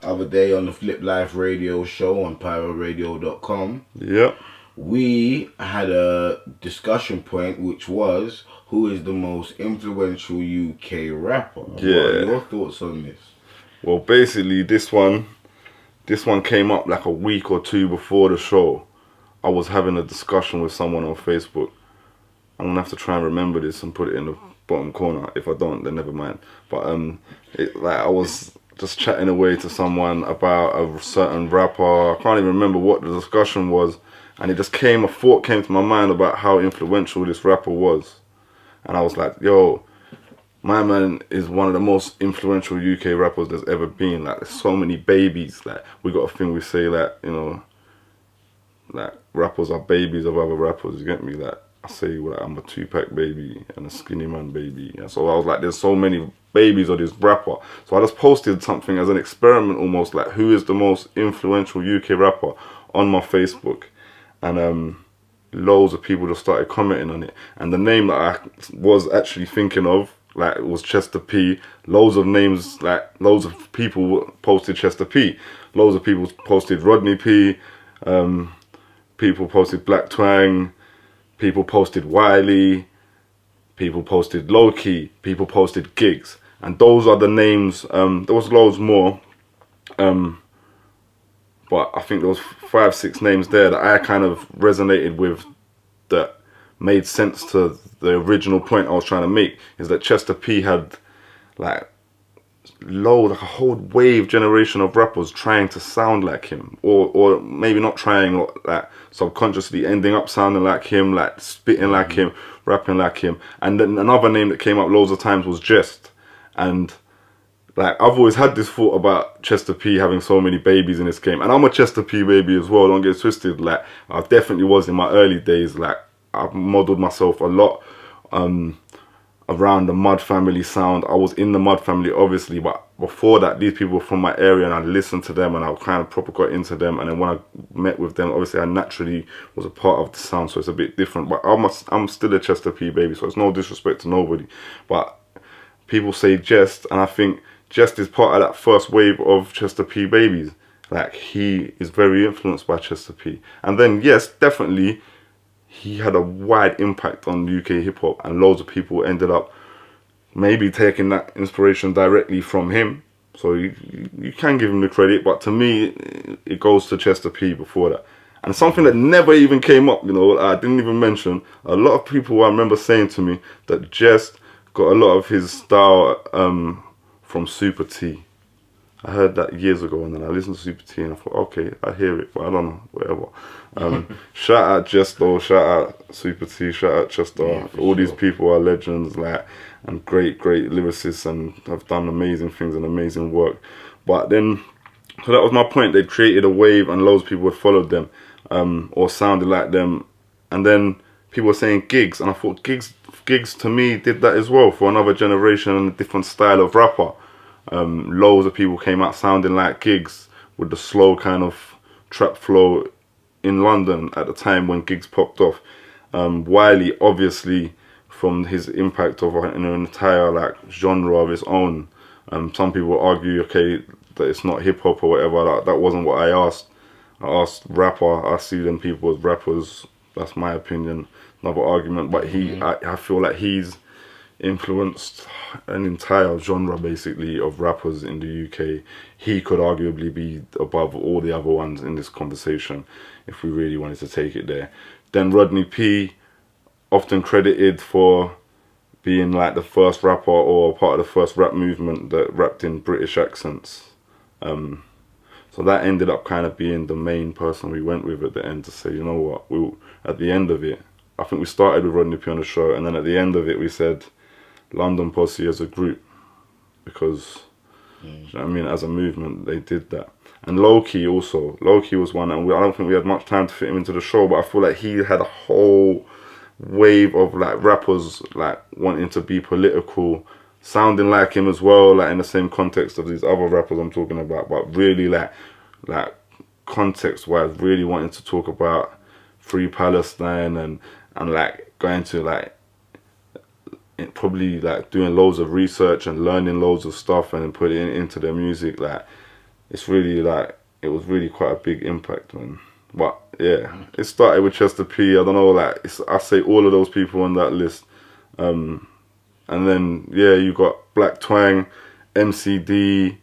other day on the Flip Life Radio show on pyroradio.com. Yep. We had a discussion point which was who is the most influential UK rapper? Yeah. What are your thoughts on this? Well, basically, this one came up like a week or two before the show. I was having a discussion with someone on Facebook. I'm gonna have to try and remember this and put it in the bottom corner. If I don't, then never mind. But I was just chatting away to someone about a certain rapper. I can't even remember what the discussion was, and a thought came to my mind about how influential this rapper was, and I was like, yo. My man is one of the most influential UK rappers there's ever been. Like, there's so many babies. Like, we got a thing we say that, you know, like, rappers are babies of other rappers. You get me? Like, I say, like, I'm a Tupac baby and a Skinny Man baby. And so I was like, there's so many babies of this rapper. So I just posted something as an experiment almost, like, who is the most influential UK rapper on my Facebook. And loads of people just started commenting on it. And the name that I was actually thinking of, like, it was Chester P. Loads of names, like, loads of people posted Chester P. Loads of people posted Rodney P. People posted Black Twang. People posted Wiley. People posted Loki. People posted Gigs. And those are the names. There was loads more. But I think there was 5-6 names there that I kind of resonated with, that made sense to the original point I was trying to make, is that Chester P had like a whole wave generation of rappers trying to sound like him, or maybe not trying, like subconsciously ending up sounding like him, like spitting like him, rapping like him. And then another name that came up loads of times was Jehst. And like, I've always had this thought about Chester P having so many babies in this game, and I'm a Chester P baby as well, don't get it twisted. Like, I definitely was in my early days. Like, I've modelled myself a lot around the Mud Family sound. I was in the Mud Family, obviously, but before that, these people were from my area, and I listened to them, and I kind of proper got into them. And then when I met with them, obviously, I naturally was a part of the sound, so it's a bit different. But I'm still a Chester P baby, so it's no disrespect to nobody. But people say Jehst, and I think Jehst is part of that first wave of Chester P babies. Like, he is very influenced by Chester P. And then, yes, definitely, he had a wide impact on UK hip hop, and loads of people ended up maybe taking that inspiration directly from him. So you can give him the credit, but to me, it goes to Chester P before that. And something that never even came up, you know, I didn't even mention, a lot of people I remember saying to me that Jehst got a lot of his style from Super T. I heard that years ago, and then I listened to Super T and I thought, okay, I hear it, but I don't know, whatever. Shout out Jehst though, shout out Super T, shout out Chester. Yeah, all these people are legends, like, and great lyricists, and have done amazing things and amazing work. But then, so that was my point, they created a wave and loads of people had followed them, or sounded like them. And then people were saying Gigs, and I thought Gigs to me did that as well, for another generation and a different style of rapper. Loads of people came out sounding like Gigs with the slow kind of trap flow in London at the time when Gigs popped off. Wiley, obviously, from his impact of an entire like genre of his own. Some people argue, okay, that it's not hip hop or whatever. That wasn't what I asked. I asked rapper. I see them people as rappers. That's my opinion. Another argument, but I feel like he's influenced an entire genre basically of rappers in the UK. He could arguably be above all the other ones in this conversation if we really wanted to take it there. Then Rodney P, often credited for being like the first rapper or part of the first rap movement that rapped in British accents. So that ended up kind of being the main person we went with at the end to say, you know what, at the end of it, I think we started with Rodney P on the show, and then at the end of it we said London Posse as a group, because you know what I mean, as a movement they did that. And Loki also, Loki was one, and I don't think we had much time to fit him into the show, but I feel like he had a whole wave of like rappers like wanting to be political, sounding like him as well, like in the same context of these other rappers I'm talking about, but really like context wise, really wanting to talk about Free Palestine and like going to like probably like doing loads of research and learning loads of stuff and then putting it into their music. Like, it's really like, it was really quite a big impact, man. But yeah, it started with Chester P. I don't know, like I say all of those people on that list, and then yeah, you got Black Twang, MCD,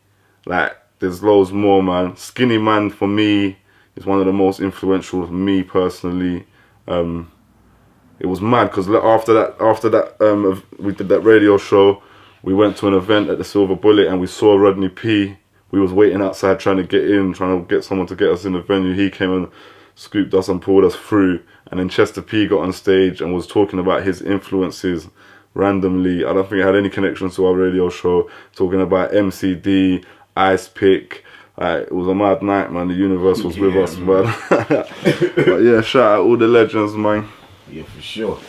like there's loads more, man. Skinny Man for me is one of the most influential for me personally. It was mad because after that, we did that radio show. We went to an event at the Silver Bullet and we saw Rodney P. We was waiting outside trying to get in, trying to get someone to get us in the venue. He came and scooped us and pulled us through. And then Chester P got on stage and was talking about his influences randomly. I don't think it had any connections to our radio show. Talking about MCD, Ice Pick. It was a mad night, man. The universe was with us, man. But yeah, shout out all the legends, man. Yeah, for sure.